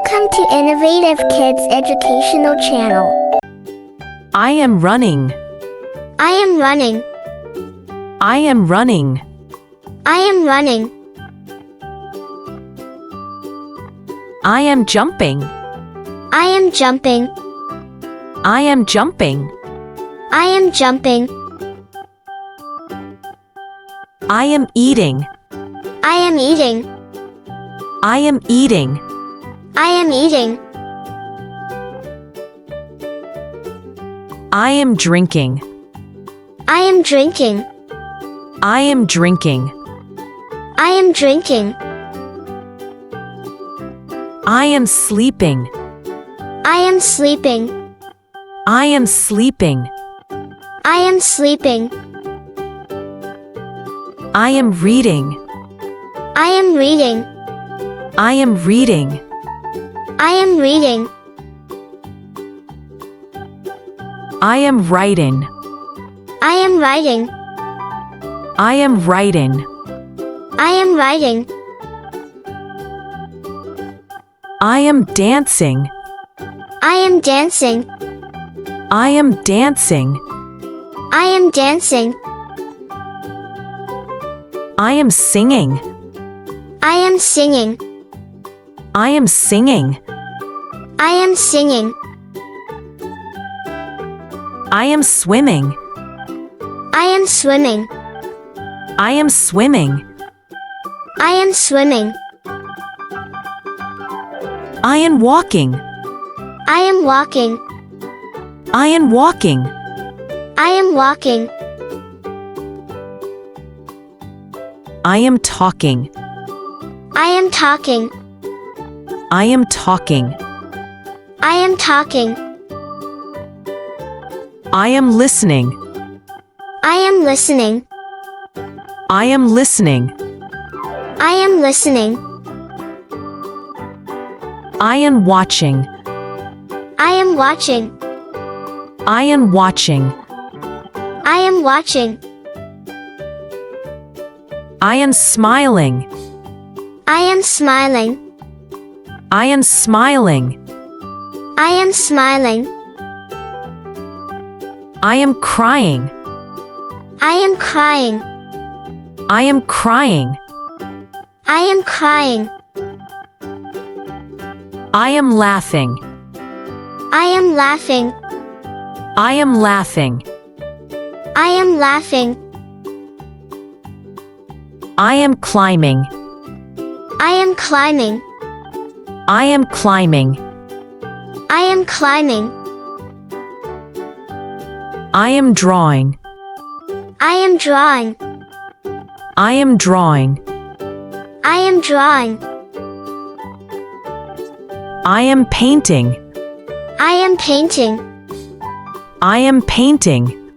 Welcome to Innovative Kids Educational Channel. I am running. I am running. I am running. I am running. I am jumping. I am jumping. I am jumping. I am jumping. I am eating. I am eating. I am eating. I am eating. I am drinking. I am drinking. I am drinking. I am drinking. I am sleeping. I am sleeping. I am sleeping. I am sleeping. I am reading. I am reading. I am reading. I am reading. I am writing. I am writing. I am writing. I am writing. I am dancing. I am dancing. I am dancing. I am dancing. I am singing. I am singing. I am singing. I am singing. I am swimming. I am swimming. I am swimming. I am swimming. I am walking. I am walking. I am walking. I am walking. I am talking. I am talking. I am talking. I am talking. I am listening. I am listening. I am listening. I am listening. I am watching. I am watching. I am watching. I am watching. I am smiling. I am smiling. I am smiling. I am smiling. I am crying. I am crying. I am crying. I am crying. I am laughing. I am laughing. I am laughing. I am laughing. I am climbing. I am climbing. I am climbing. I am climbing. I am drawing. I am drawing. I am drawing. I am drawing. I am painting. I am painting. I am painting.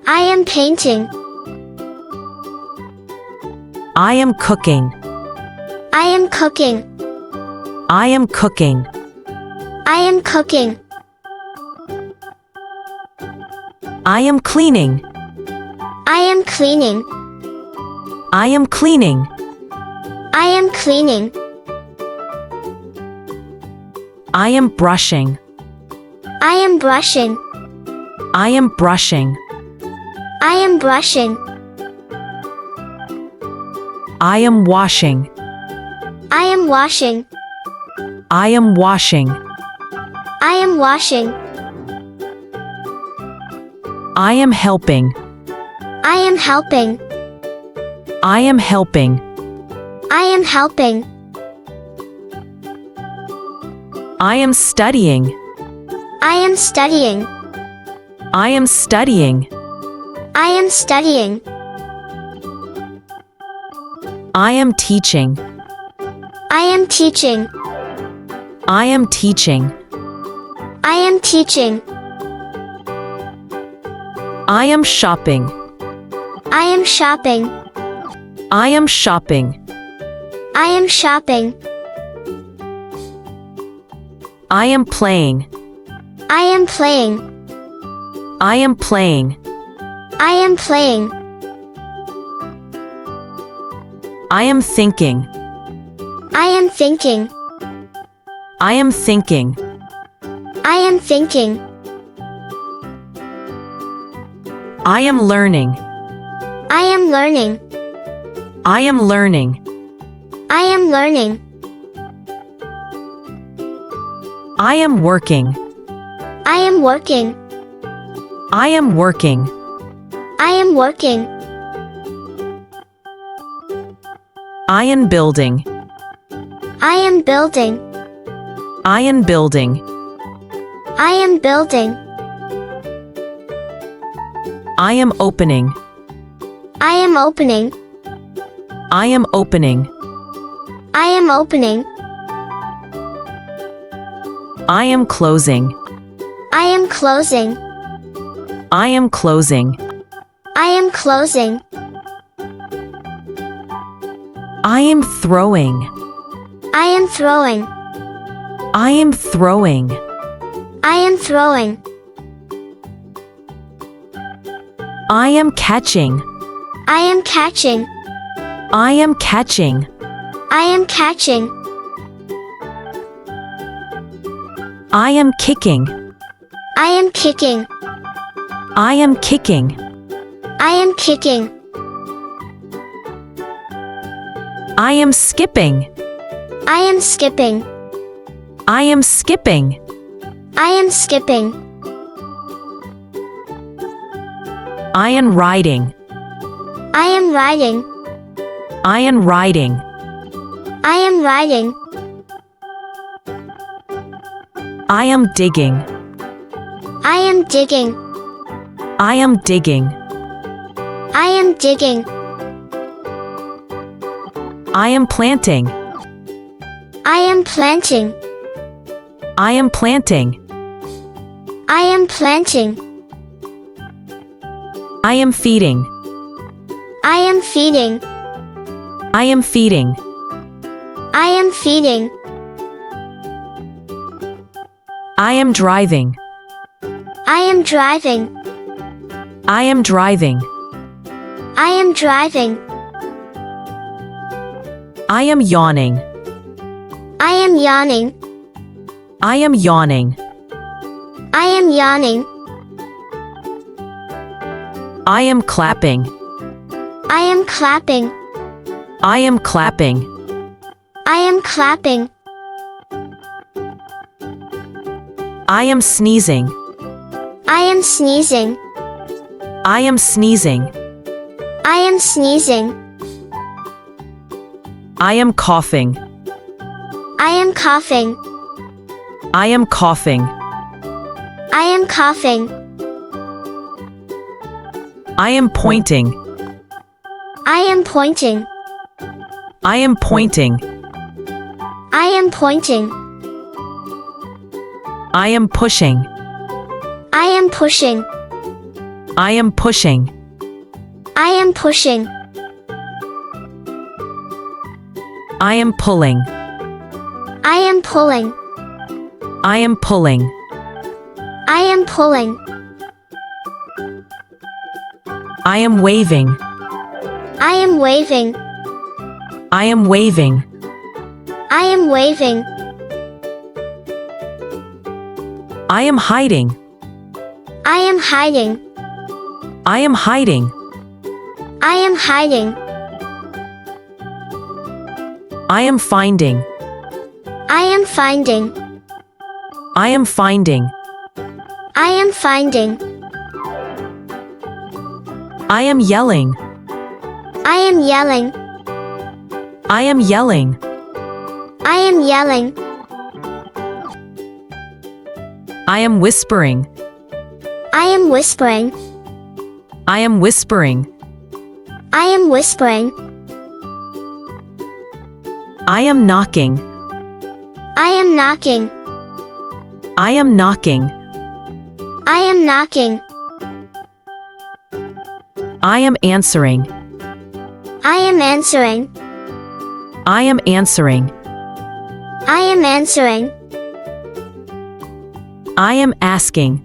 I am painting. I am cooking. I am cooking. I am cooking. I am cooking. I am cleaning. I am cleaning. I am cleaning. I am cleaning. I am brushing. I am brushing. I am brushing. I am brushing. I am washing. I am washing. I am washing. I am washing. I am helping. I am helping. I am helping. I am helping. I am studying. I am studying. I am studying. I am studying. I am teaching. I am teaching. I am teaching. I am teaching. I am shopping. I am shopping. I am shopping. I am shopping. I am playing. I am playing. I am playing. I am playing. I am thinking. I am thinking. I am thinking. I am thinking. I am learning. I am learning. I am learning. I am learning. I am working. I am working. I am working. I am working. I am building. I am building. I am building. I am building. I am opening. I am opening. I am opening. I am opening. I am closing. I am closing. I am closing. I am closing. I am throwing. I am throwing. I am throwing. I am throwing. I am catching. I am catching. I am catching. I am catching. I am kicking. I am kicking. I am kicking. I am kicking. I am skipping. I am skipping. I am skipping. I am skipping. I am riding. I am riding. I am riding. I am riding. I am digging. I am digging. I am digging. I am digging. I am planting. I am planting. I am planting. I am planting. I am feeding. I am feeding. I am feeding. I am feeding. I am driving. I am driving. I am driving. I am driving. I am yawning. I am yawning. I am yawning. I am yawning. I am clapping. I am clapping. I am clapping. I am clapping. I am sneezing. I am sneezing. I am sneezing. I am sneezing. I am coughing. I am coughing. I am coughing. I am coughing. I am pointing. I am pointing. I am pointing. I am pointing. I am pushing. I am pushing. I am pushing. I am pushing. I am pulling. I am pulling. I am pulling. I am pulling. I am waving. I am waving. I am waving. I am waving. I am hiding. I am hiding. I am hiding. I am hiding. I am finding. I am finding. I am finding. I am finding. I am yelling. I am yelling. I am yelling. I am yelling. I am whispering. I am whispering. I am whispering. I am whispering. I am knocking. I am knocking. I am knocking. I am knocking. I am answering. I am answering. I am answering. I am answering. I am asking.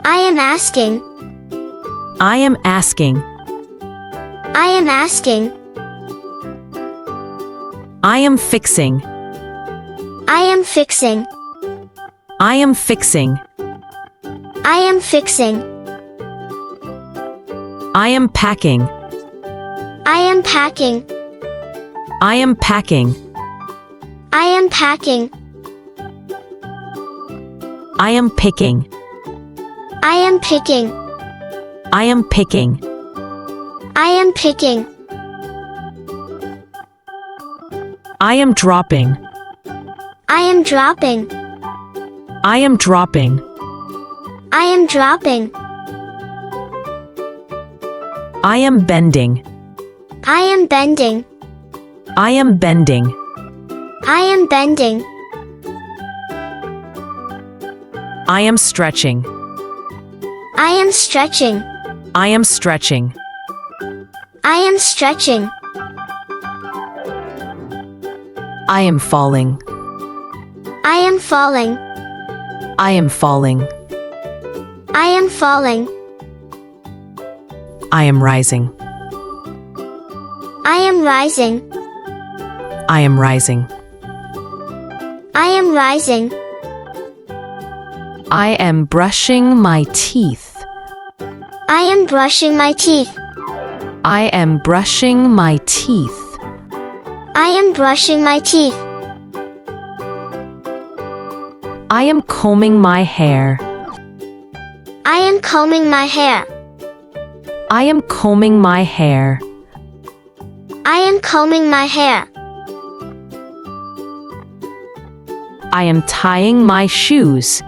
I am asking. I am asking. I am asking. I am fixing. I am fixing. I am fixing. I am fixing. I am packing. I am packing. I am packing. I am packing. I am picking. I am picking. I am picking. I am picking. I am dropping. I am dropping. I am dropping. I am dropping. I am bending. I am bending. I am bending. I am bending. I am stretching. I am stretching. I am stretching. I am stretching. I am falling. I am falling. I am falling. I am falling. I am rising. I am rising. I am rising. I am rising. I am brushing my teeth. I am brushing my teeth. I am brushing my teeth. I am brushing my teeth. I am combing my hair. I am combing my hair. I am combing my hair. I am combing my hair. I am tying my shoes.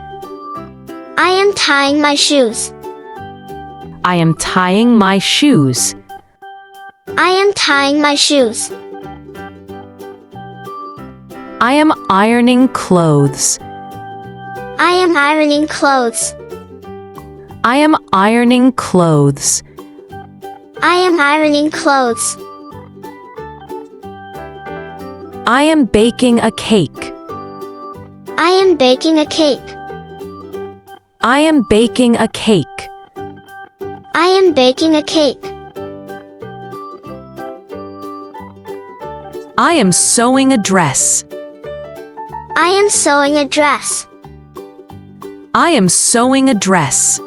I am tying my shoes. I am tying my shoes. I am tying my shoes. I am ironing clothes. I am ironing clothes. I am ironing clothes. I am ironing clothes. I am baking a cake. I am baking a cake. I am baking a cake. I am baking a cake. I am sewing a dress. I am sewing a dress. I am sewing a dress.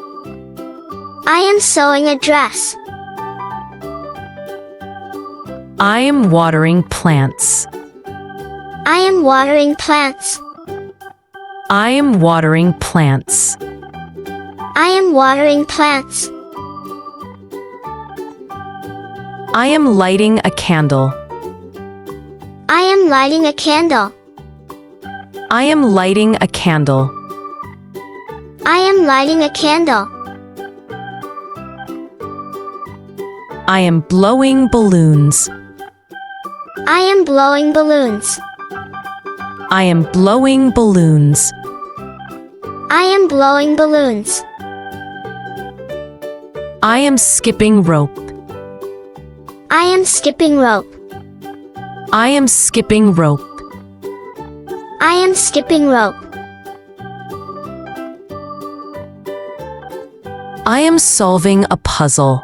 I am sewing a dress. I am watering plants. I am watering plants. I am watering plants. I am watering plants. I am lighting a candle. I am lighting a candle. I am lighting a candle. I am lighting a candle. I am blowing balloons. I am blowing balloons. I am blowing balloons. I am blowing balloons. I am skipping rope. I am skipping rope. I am skipping rope. I am skipping rope. I am solving a puzzle.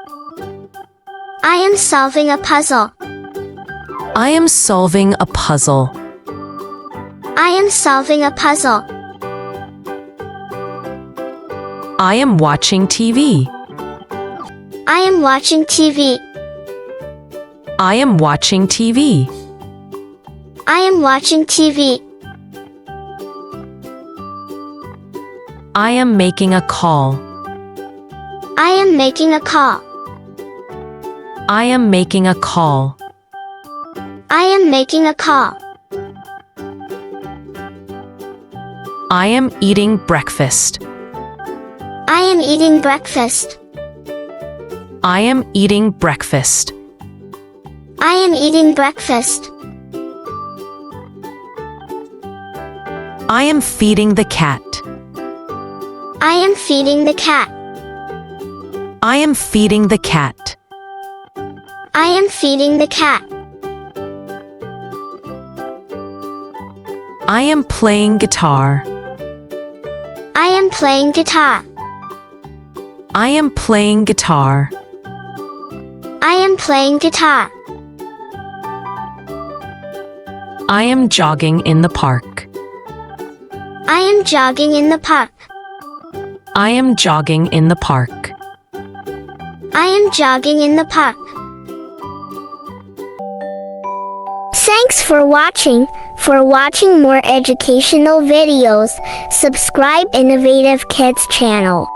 I am solving a puzzle. I am solving a puzzle. I am solving a puzzle. I am watching TV. I am watching TV. I am watching TV. I am watching TV. I am making a call. I am making a call. I am making a call. I am making a call. I am eating breakfast. I am eating breakfast. I am eating breakfast. I am eating breakfast. I am feeding the cat. I am feeding the cat. I am feeding the cat. I am feeding the cat. I am playing guitar. I am playing guitar. I am playing guitar. I am playing guitar. I am jogging in the park. I am jogging in the park. I am jogging in the park. I am jogging in the park. Thanks for watching. For watching more educational videos, subscribe Innovative Kids channel.